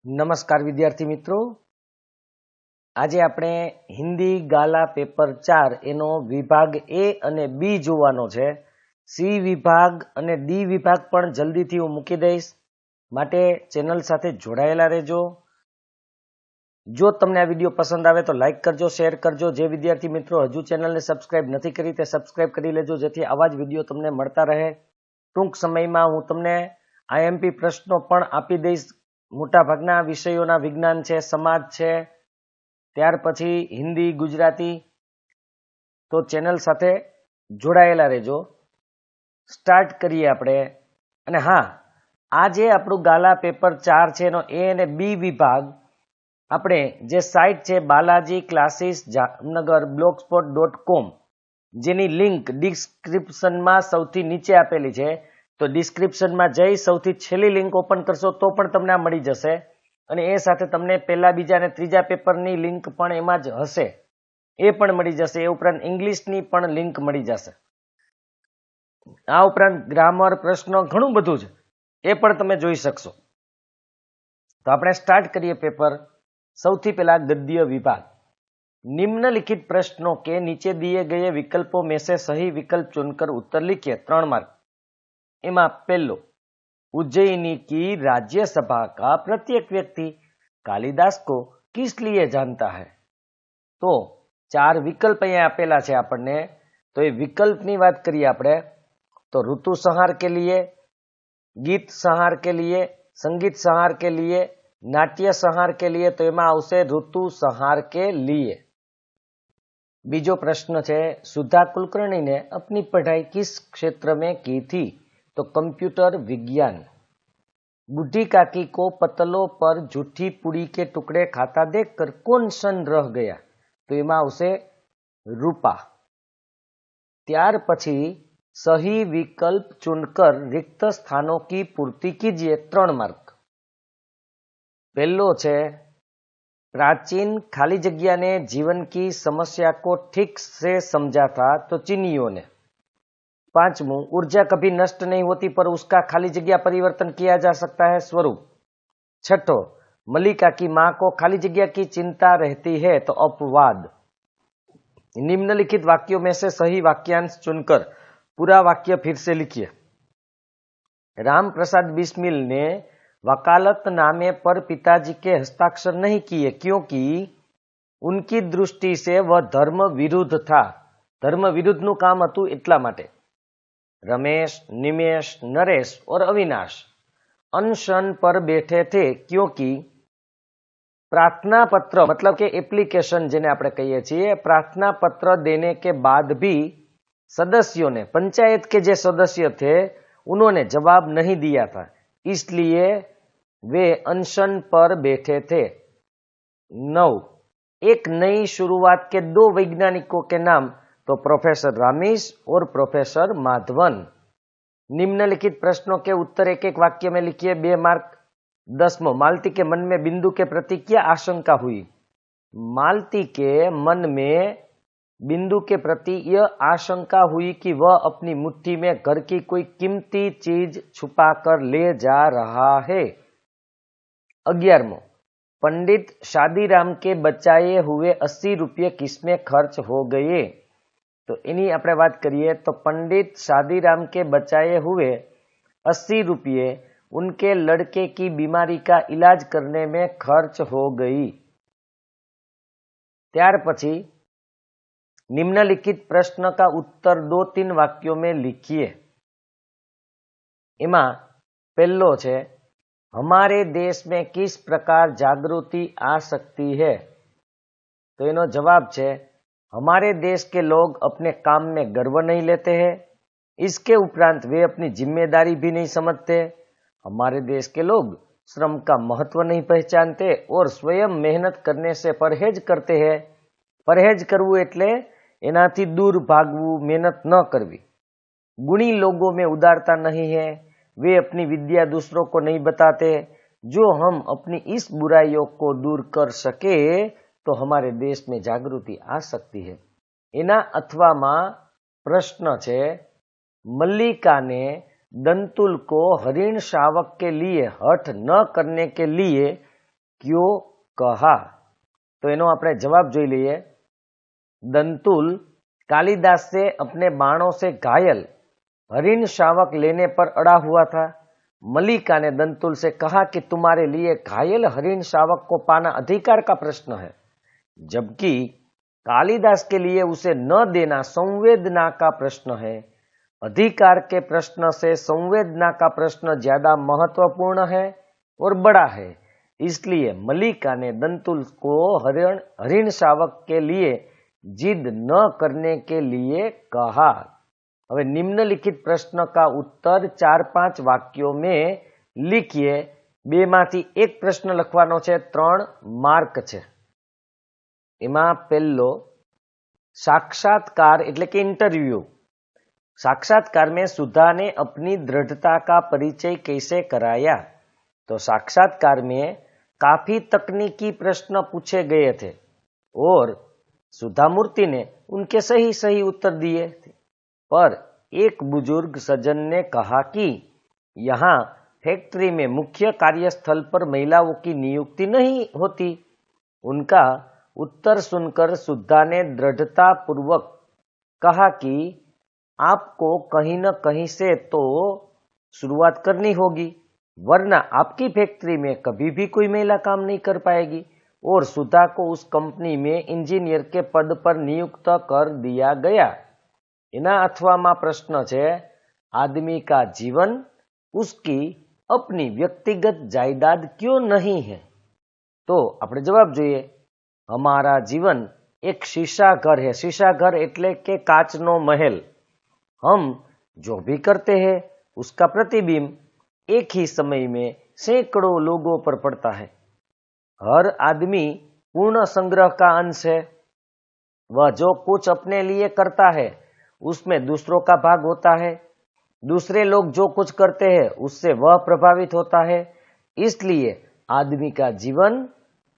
નમસ્કાર વિદ્યાર્થી મિત્રો, આજે આપણે હિન્દી ગાલા પેપર 4 એનો વિભાગ એ અને બી જોવાનો છે. સી વિભાગ અને ડી વિભાગ પણ જલ્દીથી હું મૂકી દઈશ, માટે ચેનલ સાથે જોડાયેલા રહેજો. જો તમને આ વિડીયો પસંદ આવે તો લાઈક કરજો, શેર કરજો. જે વિદ્યાર્થી મિત્રો હજુ ચેનલને સબસ્ક્રાઇબ નથી કરી તે સબસ્ક્રાઇબ કરી લેજો, જેથી આવા જ વિડીયો તમને મળતા રહે. ટૂંક સમયમાં હું તમને આઈએમપી પ્રશ્નો પણ આપી દઈશ. મોટા ભાગના વિષયોના વિજ્ઞાન છે, સમાજ છે, ત્યાર પછી હિન્દી, ગુજરાતી. તો ચેનલ સાથે જોડાયેલા રહેજો. સ્ટાર્ટ કરીએ આપણે. અને હા, આ જે આપણું ગાલા પેપર 4 છે એનો એ અને બી વિભાગ આપણે જે સાઇટ છે બાલાજી ક્લાસીસ જામનગર blogspot.com, જેની લિંક ડિસ્ક્રિપ્શનમાં સૌથી નીચે આપેલી છે. તો ડિસ્ક્રિપ્શનમાં જઈ સૌથી છેલ્લી લિંક ઓપન કરશો તો પણ તમને આ મળી જશે. અને એ સાથે તમને પહેલા, બીજા અને ત્રીજા પેપરની લિંક પણ એમાં જ હશે, એ પણ મળી જશે. એ ઉપરાંત ઇંગ્લિશની પણ લિંક મળી જશે. આ ઉપરાંત ગ્રામર, પ્રશ્નો, ઘણું બધું છે, એ પણ તમે જોઈ શકશો. તો આપણે સ્ટાર્ટ કરીએ પેપર. સૌથી પહેલા गद्य विभाग. निम्नलिखित प्रश्नों के नीचे दिए गए विकल्पों में से सही विकल्प चुनकर उत्तर लिखिए. 3 मार्क. एमा पहलो, उज्जैनी की राज्यसभा का प्रत्येक व्यक्ति कालिदास को किस लिए जानता है? तो 4 विकल्प અહીંયા આપેલા છે આપણને. તો એ વિકલ્પની વાત કરીએ આપણે તો ઋતુ સંહાર के लिए, गीत संहार के लिए, संगीत संहार के लिए, नाट्य संहार के लिए. तो एમાં આવશે ऋतु संहार के लिए. बीजो प्रश्न है, सुधा कुलकर्णी ने अपनी पढ़ाई किस क्षेत्र में की थी? तो कंप्यूटर विज्ञान. बूढ़ी काकी को पतलों पर जूठी पूड़ी के टुकड़े खाता देखकर कौन सन रह गया? तो एમાં આવશે रूपा. ત્યાર પછી सही विकल्प चुनकर रिक्त स्थानों की पूर्ति कीजिए. 3 मार्क. पहलो है, प्राचीन खाली जगह ने जीवन की समस्या को ठीक से समझा था तो चीनियों ने. 5मू, ऊर्जा कभी नष्ट नहीं होती पर उसका खाली जगह परिवर्तन किया जा सकता है. स्वरूप. 6ठो, मल्लिका की मां को खाली जगह की चिंता रहती है तो अपवाद. निम्नलिखित वाक्यों में से सही वाक्यांश चुनकर पूरा वाक्य फिर से लिखिए. राम प्रसाद बिस्मिल ने वकालतनामे पर पिताजी के हस्ताक्षर नहीं किए क्योंकि उनकी दृष्टि से वह धर्म विरुद्ध था. धर्म विरुद्धનું કામ હતું એટલા માટે. रमेश, निमेश, नरेश और अविनाश अनशन पर बैठे थे क्योंकि प्रार्थना पत्र, मतलब के एप्लीकेशन जिन्हें આપણે કહીએ છીએ, प्रार्थना पत्र देने के बाद भी सदस्यों ने, पंचायत के जो सदस्य थे, उन्होंने जवाब नहीं दिया था, इसलिए वे अनशन पर बैठे थे. 9, एक नई शुरुआत के 2 वैज्ञानिकों के नाम तो प्रोफेसर रामिश और प्रोफेसर माधवन. निम्नलिखित प्रश्नों के उत्तर एक एक वाक्य में लिखिए. 2 मार्क. 10मो, मालती के मन में बिंदु के प्रति क्या आशंका हुई? मालती के मन में बिंदु के प्रति यह आशंका हुई कि वह अपनी मुट्ठी में घर की कोई कीमती चीज छुपा कर ले जा रहा है. 11मो, पंडित शादीराम के बचाए हुए 80 रुपये किसमें खर्च हो गए? तो इन्हीं આપણે વાત કરીએ તો पंडित शादीराम के बचाए हुए 80 रुपये उनके लड़के की बीमारी का इलाज करने में खर्च हो गई. ત્યાર પછી निम्नलिखित प्रश्न का उत्तर 2-3 वाक्यों में लिखिए. एमा पहलो है, हमारे देश में किस प्रकार जागृति आ सकती है? तो इनो जवाब है, हमारे देश के लोग अपने काम में गर्व नहीं लेते हैं, इसके उपरांत वे अपनी जिम्मेदारी भी नहीं समझते. हमारे देश के लोग श्रम का महत्व नहीं पहचानते और स्वयं मेहनत करने से परहेज करते हैं. परहेज करवू एटले एनाथी दूर भागवू, मेहनत न करवी. गुणी लोगों में उदारता नहीं है, वे अपनी विद्या दूसरों को नहीं बताते. जो हम अपनी इस बुराइयों को दूर कर सके तो हमारे देश में जागृति आ सकती है. एना अथवा मा प्रश्न है, मल्लिका ने दंतुल को हरिण शावक के लिए हठ न करने के लिए क्यों कहा? तो एनो आपणे जवाब जोई लईए। दंतुल कालिदास से अपने बाणों से घायल हरिण शावक लेने पर अड़ा हुआ था। मल्लिका ने दंतुल से कहा कि तुम्हारे लिए घायल हरिण शावक को पाना अधिकार का प्रश्न है, जबकि कालिदास के लिए उसे न देना संवेदना का प्रश्न है। अधिकार के प्रश्न से संवेदना का प्रश्न ज्यादा महत्वपूर्ण है और बड़ा है, इसलिए मल्लिका ने दंतुल को हरिण शावक के लिए जिद न करने के लिए कहा। હવે निम्नलिखित प्रश्न का उत्तर 4-5 वाक्यों में लिखिए। बेमांथी एक प्रश्न लखवानो छे, 3 मार्क छे। एमां पहेलो साक्षात्कार एटले के इंटरव्यू। साक्षात्कार में सुधा ने अपनी दृढ़ता का परिचय कैसे कराया? तो साक्षात्कार में काफी तकनीकी प्रश्न पूछे गए थे और सुधा मूर्ति ने उनके सही सही उत्तर दिए थे। पर एक बुजुर्ग सज्जन ने कहा कि यहाँ फैक्ट्री में मुख्य कार्यस्थल पर महिलाओं की नियुक्ति नहीं होती। उनका उत्तर सुनकर सुधा ने दृढ़ता पूर्वक कहा कि आपको कहीं न कहीं से तो शुरुआत करनी होगी, वरना आपकी फैक्ट्री में कभी भी कोई महिला काम नहीं कर पाएगी। और सुधा को उस कंपनी में इंजीनियर के पद पर नियुक्त कर दिया गया। एना अथवा प्रश्न है, आदमी का जीवन उसकी अपनी व्यक्तिगत जायदाद क्यों नहीं है? तो આપણે जवाब જોઈએ। हमारा जीवन एक शीशा घर है। शीशा घर एटले के काचनो महल। हम जो भी करते हैं उसका प्रतिबिंब एक ही समय में सैकड़ों लोगों पर पड़ता है। हर आदमी पूर्ण संग्रह का अंश है। वह जो कुछ अपने लिए करता है उसमें दूसरों का भाग होता है। दूसरे लोग जो कुछ करते हैं उससे वह प्रभावित होता है। इसलिए आदमी का जीवन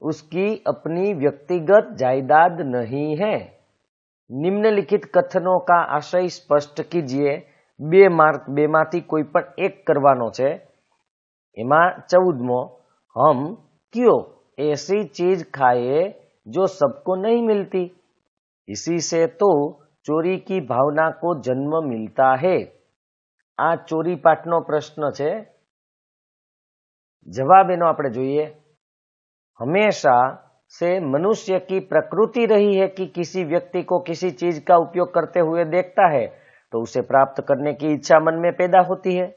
उसकी अपनी व्यक्तिगत जायदाद नहीं है। निम्नलिखित कथनों का आशय स्पष्ट कीजिए। 2 मार्क बेमांथी कोई पण एक करवानो छे। एमां 14मो, हम क्यों ऐसी चीज खाए जो सबको नहीं मिलती? इसी से तो चोरी की भावना को जन्म मिलता है। आ चोरी पाठनो प्रश्न छे। जवाब एनो आपणे जोईए। हमेशा से मनुष्य की प्रकृति रही है कि किसी व्यक्ति को किसी चीज का उपयोग करते हुए देखता है तो उसे प्राप्त करने की इच्छा मन में पैदा होती है।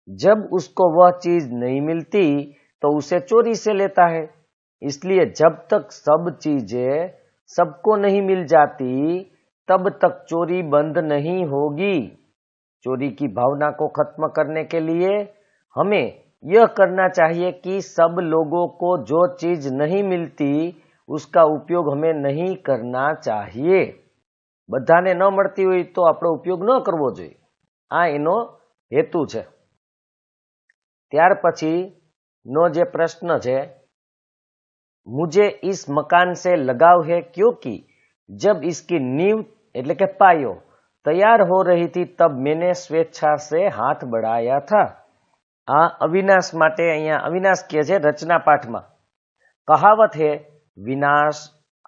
जब उसको वह चीज नहीं मिलती तो उसे चोरी से लेता है। इसलिए जब तक सब चीजें सबको नहीं मिल जाती तब तक चोरी बंद नहीं होगी। चोरी की भावना को खत्म करने के लिए हमें यह करना चाहिए कि सब लोगों को जो चीज नहीं मिलती उसका उपयोग हमें नहीं करना चाहिए। बधाने न મળતી હોય तो આપણો उपयोग न करवो જોઈએ। आ एनो हेतु छे। ત્યાર પછી नो जे प्रश्न है, मुझे इस मकान से लगाव है क्योंकि जब इसकी नींव એટલે કે પાયો तैयार हो रही थी तब मैंने स्वेच्छा से हाथ बढ़ाया था। आ अविनाश माटे अहींया अविनाश कहे छे रचना पाठ में। कहावत है, विनाश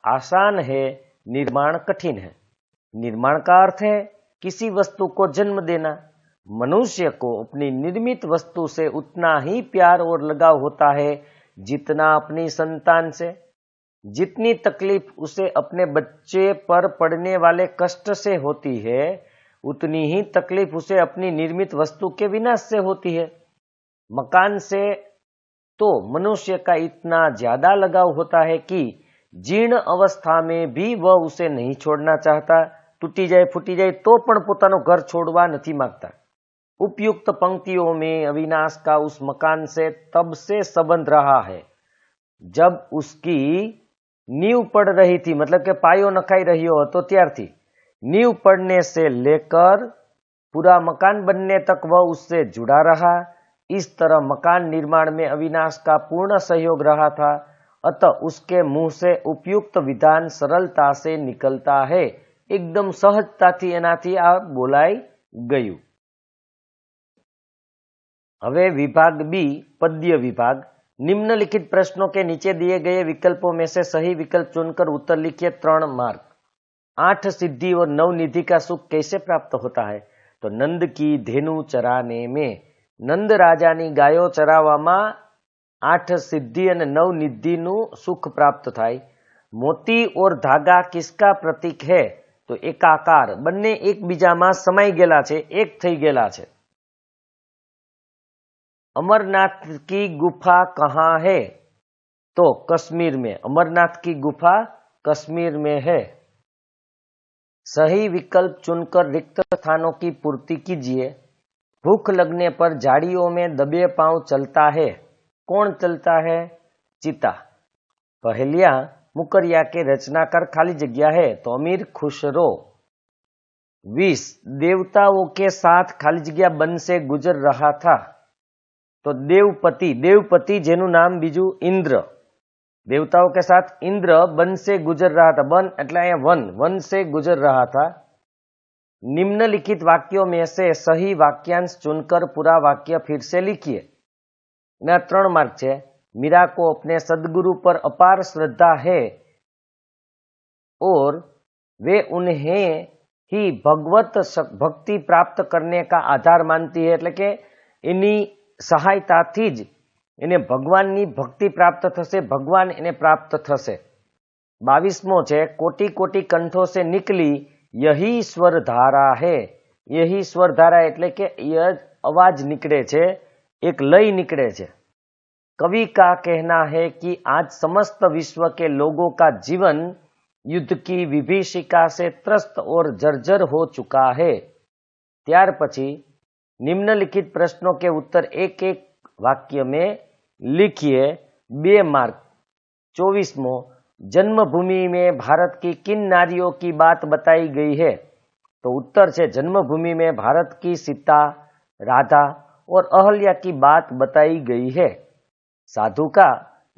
आसान है, निर्माण कठिन है। निर्माण का अर्थ है किसी वस्तु को जन्म देना। मनुष्य को अपनी निर्मित वस्तु से उतना ही प्यार और लगाव होता है जितना अपनी संतान से। जितनी तकलीफ उसे अपने बच्चे पर पड़ने वाले कष्ट से होती है उतनी ही तकलीफ उसे अपनी निर्मित वस्तु के विनाश से होती है। मकान से तो मनुष्य का इतना ज्यादा लगाव होता है कि जीर्ण अवस्था में भी वह उसे नहीं छोड़ना चाहता। टूटी जाए फूटी जाए तो पण पोतानो घर छोड़वा नहीं मांगता। उपयुक्त पंक्तियों में अविनाश का उस मकान से तब से संबंध रहा है जब उसकी नींव पड़ रही थी, मतलब के पायो नखाई रही हो तो त्यारथी नींव पड़ने से लेकर पूरा मकान बनने तक वह उससे जुड़ा रहा। इस तरह मकान निर्माण में अविनाश का पूर्ण सहयोग रहा था। अतः उसके मुंह से उपयुक्त विधान सरलता से निकलता है। एकदम सहजताथी एनाथी आ बोलाई गयु। हवे विभाग बी, पद्य विभाग। निम्नलिखित प्रश्नों के नीचे दिए गए विकल्पों में से सही विकल्प चुनकर उत्तर लिखिए। 3 मार्क। 8 सिद्धि और 9 निधि का सुख कैसे प्राप्त होता है? तो नंद की धेनु चराने में, नंद राजानी गायो चरावવામાં 8 સિદ્ધિ અને 9 નિધિનું સુખ પ્રાપ્ત થાય। મોતી और धागा किसका प्रतीक है? तो एकाकार, બંને એકબીજામાં સમાઈ ગયેલા છે, એક થઈ ગયેલા છે। अमरनाथ की गुफा कहाँ है? तो कश्मीर में, अमरनाथ की गुफा कश्मीर में है। सही विकल्प चुनकर रिक्त स्थानों की पूर्ति कीजिए। भूख लगने पर झाड़ियों में दबे पांव चलता है। कौन चलता है? चीता। पहलिया मुकरिया के रचनाकार खाली जगह है तो अमीर खुसरो। 20 देवताओं के साथ खाली जगह वन से गुजर रहा था तो देवपति, देवपति जेनु नाम बीजू इंद्र, देवताओं के साथ इंद्र वन से गुजर रहा था। वन એટલે અહીંયા वन से गुजर रहा था। निम्नलिखित वाक्यों में से सही वाक्यांश चुनकर पूरा वाक्य फिर से लिखिए। 3 मार्क है। मीरा को अपने सदगुरु पर अपार श्रद्धा है और वे उन्हें ही भगवत भक्ति प्राप्त करने का आधार मानती है, એટલે કે એની સહાયતાથી જ એને ભગવાનની ભક્તિ પ્રાપ્ત થશે, ભગવાન એને પ્રાપ્ત થશે। 22મો છે, कोटि कोटि कंठों से निकली यही स्वर धारा है। यही स्वर धारा એટલે કે અવાજ નીકળે છે, એક લય નીકળે છે। कवि का कहना है कि आज समस्त विश्व के लोगों का जीवन युद्ध की विभीषिका से त्रस्त और जर्जर हो चुका है। ત્યાર પછી निम्नलिखित प्रश्नों के उत्तर एक एक वाक्य में लिखिए। 2 मार्क। 24मो जन्मभूमि में भारत की किन नारियों की बात बताई गई है? तो उत्तर है जन्मभूमि में भारत की सीता, राधा और अहल्या की बात बताई गई है। साधु का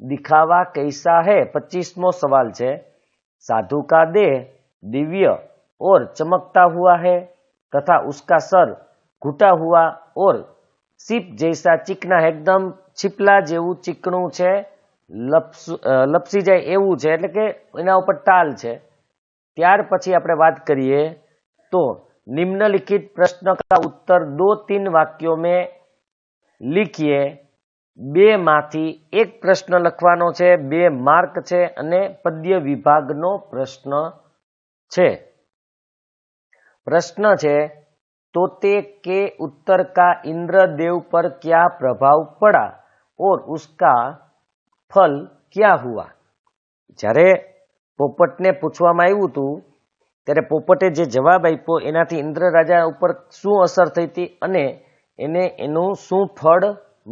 दिखावा कैसा है? 25मो सवाल है। साधु का देह दिव्य और चमकता हुआ है तथा उसका सर घुटा हुआ और सीप जैसा चिकना, एकदम छिपला जेवू चिकणू है, लपसी जाए एवं है, એટલે કે એના ઉપર टाल है। ત્યાર પછી આપણે વાત કરીએ તો निम्नलिखित प्रश्न का उत्तर 2-3 वाक्यों में लिखिए। 2 माथी 1 प्रश्न लखવાનો છે, 2 मार्क છે અને પદ્ય વિભાગનો પ્રશ્ન છે। प्रश्न છે तोते के उत्तर का इंद्रदेव पर क्या प्रभाव पड़ा और उसका फल क्या हुआ? જ્યારે પોપટને પૂછવામાં આવ્યું હતું ત્યારે પોપટે જે જવાબ આપ્યો એનાથી ઇન્દ્ર રાજા ઉપર શું અસર થઈ હતી અને એને એનું શું ફળ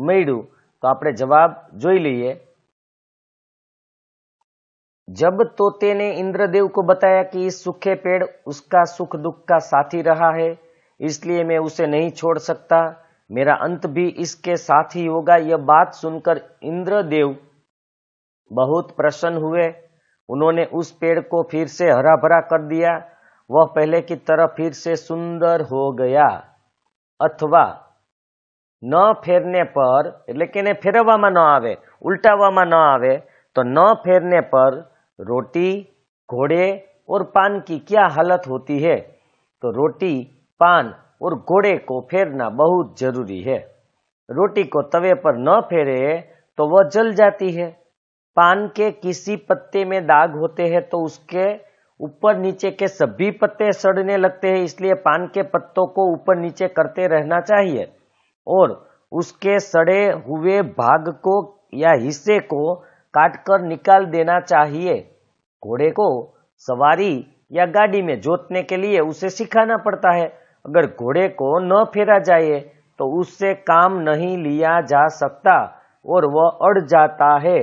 મળ્યું, તો આપણે જવાબ જોઈ લઈએ। जब तोते ने इंद्रदेव को बताया कि इस सूखे पेड़ उसका सुख दुख का साथी रहा है, इसलिए मैं उसे नहीं छोड़ सकता, मेरा अंत भी इसके साथ ही होगा। यह बात सुनकर इंद्रदेव बहुत प्रसन्न हुए। उन्होंने उस पेड़ को फिर से हरा भरा कर दिया। वह पहले की तरह फिर से सुंदर हो गया। अथवा न फेरने पर, એટલે કે એને ફેરવવામાં ન આવે, ઉલટાવવામાં ન આવે, तो न फेरने पर रोटी, घोड़े और पान की क्या हालत होती है? तो रोटी, पान और घोड़े को फेरना बहुत जरूरी है। रोटी को तवे पर न फेरे तो वह जल जाती है। पान के किसी पत्ते में दाग होते हैं तो उसके ऊपर नीचे के सभी पत्ते सड़ने लगते हैं, इसलिए पान के पत्तों को ऊपर नीचे करते रहना चाहिए और उसके सड़े हुए भाग को या हिस्से को काटकर निकाल देना चाहिए। घोड़े को सवारी या गाड़ी में जोतने के लिए उसे सिखाना पड़ता है। अगर घोड़े को न फेरा जाए तो उससे काम नहीं लिया जा सकता और वह अड़ जाता है,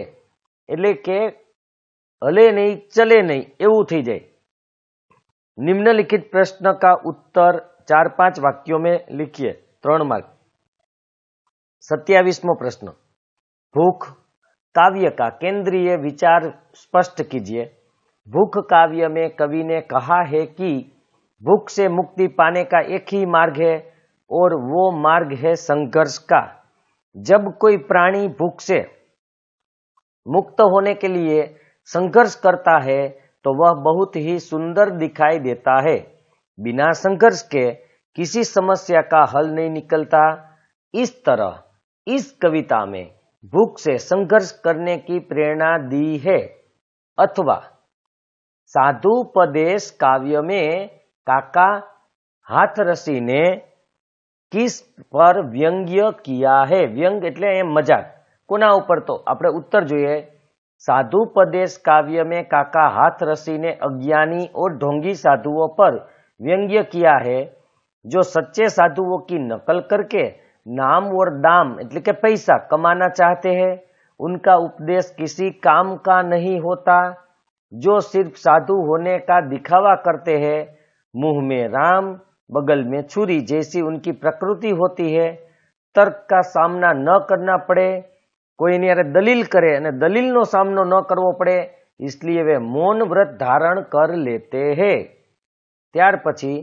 એટલે કે હલે નહીં ચલે નહીં એવું થઈ જાય। निम्नलिखित प्रश्न का उत्तर 4-5 वाक्यों में लिखिए। 3 मार्क। 27मो प्रश्न, भूख काव्य का केंद्रीय विचार स्पष्ट कीजिए। भूख काव्य में कवि ने कहा है कि भूख से मुक्ति पाने का एक ही मार्ग है और वो मार्ग है संघर्ष का। जब कोई प्राणी भूख से मुक्त होने के लिए संघर्ष करता है तो वह बहुत ही सुंदर दिखाई देता है। बिना संघर्ष के किसी समस्या का हल नहीं निकलता। इस तरह इस कविता में भूख से संघर्ष करने की प्रेरणा दी है। अथवा साधुपदेश काव्य में काका हाथरसी ने किस पर व्यंग्य किया है? व्यंग એટલે મજાક, કોના ઉપર? તો આપણે उत्तर જોઈએ। साधुपदेश काव्य में काका हाथरसी ने अज्ञानी और ढोंगी साधुओं पर व्यंग्य किया है, जो सच्चे साधुओं की नकल करके नाम और दाम એટલે કે पैसा कमाना चाहते हैं। उनका उपदेश किसी काम का नहीं होता, जो सिर्फ साधु होने का दिखावा करते हैं। मुंह में राम बगल में छुरी जैसी उनकी प्रकृति होती है। तर्क का सामना न करना पड़े, कोईनी हारे दलील करे અને દલીલનો સામનો ન કરવો પડે, इसलिए वे मौन व्रत धारण कर लेते हैं। ત્યાર પછી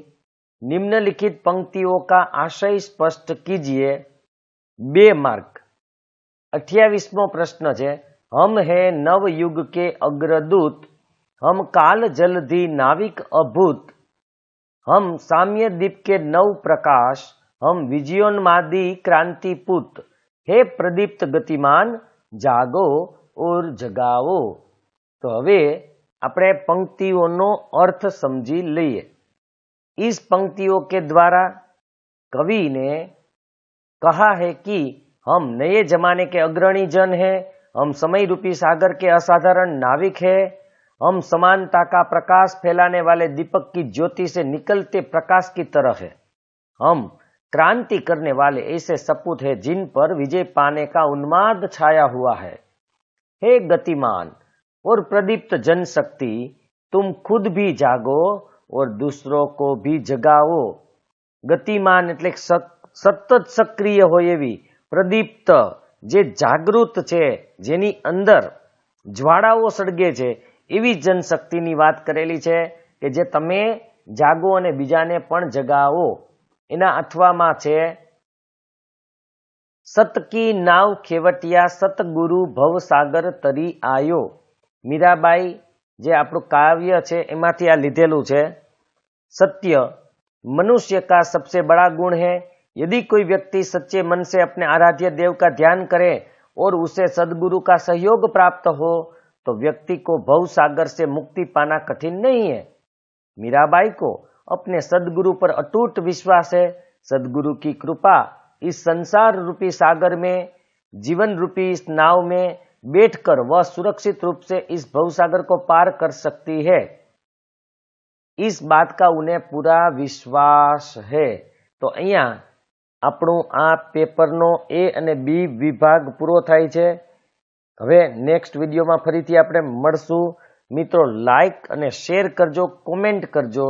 निम्नलिखित पंक्तियों का आशय स्पष्ट कीजिए। 2 मार्क। 28वां प्रश्न है, हम है नव युग के अग्रदूत, हम काल जलधि नाविक अभूत, हम साम्य दीप के नव प्रकाश, हम विजयोन्मादी क्रांतिपूत, हे प्रदीप्त गतिमान जागो और जगाओ। तो हवे આપણે पंक्तिओं अर्थ समझी लईए। इस पंक्तियों के द्वारा कवि ने कहा है कि हम नए जमाने के अग्रणी जन हैं, हम समय रूपी सागर के असाधारण नाविक हैं, हम समानता का प्रकाश फैलाने वाले दीपक की ज्योति से निकलते प्रकाश की तरह है, हम क्रांति करने वाले ऐसे सपूत हैं जिन पर विजय पाने का उन्माद छाया हुआ है। हे गतिमान और प्रदीप्त जनशक्ति, तुम खुद भी जागो और दूसरों को भी जगाओ। गतिमान એટલે સતત સક્રિય હોય એવી, પ્રદીપ્ત જે જાગૃત છે, જેની અંદર જ્વાળાઓ સળગે છે, એવી જનશક્તિની વાત કરેલી છે કે જે તમે જાગો અને બીજાને પણ જગાવો। એના અથવામાં છે, સતકી નાવ ખેવટિયા સતગુરુ ભવસાગર તરી આયો। મીરાબાઈ જે આપણું કાવ્ય છે એમાંથી આ લીધેલું છે। सत्य मनुष्य का सबसे बड़ा गुण है। यदि कोई व्यक्ति सच्चे मन से अपने आराध्य देव का ध्यान करे और उसे सद्गुरु का सहयोग प्राप्त हो तो व्यक्ति को भव सागर से मुक्ति पाना कठिन नहीं है। मीराबाई को अपने सद्गुरु पर अटूट विश्वास है। सद्गुरु की कृपा इस संसार रूपी सागर में, जीवन रूपी इस नाव में बैठकर वह सुरक्षित रूप से इस भवसागर को पार कर सकती है। इस बात का उन्हें पूरा विश्वास है। तो अहींया આપણું આ પેપરનો A અને B વિભાગ પૂરો થાય છે। હવે નેક્સ્ટ વિડીયોમાં ફરીથી આપણે મળશું। મિત્રો લાઈક અને શેર કરજો, કોમેન્ટ કરજો।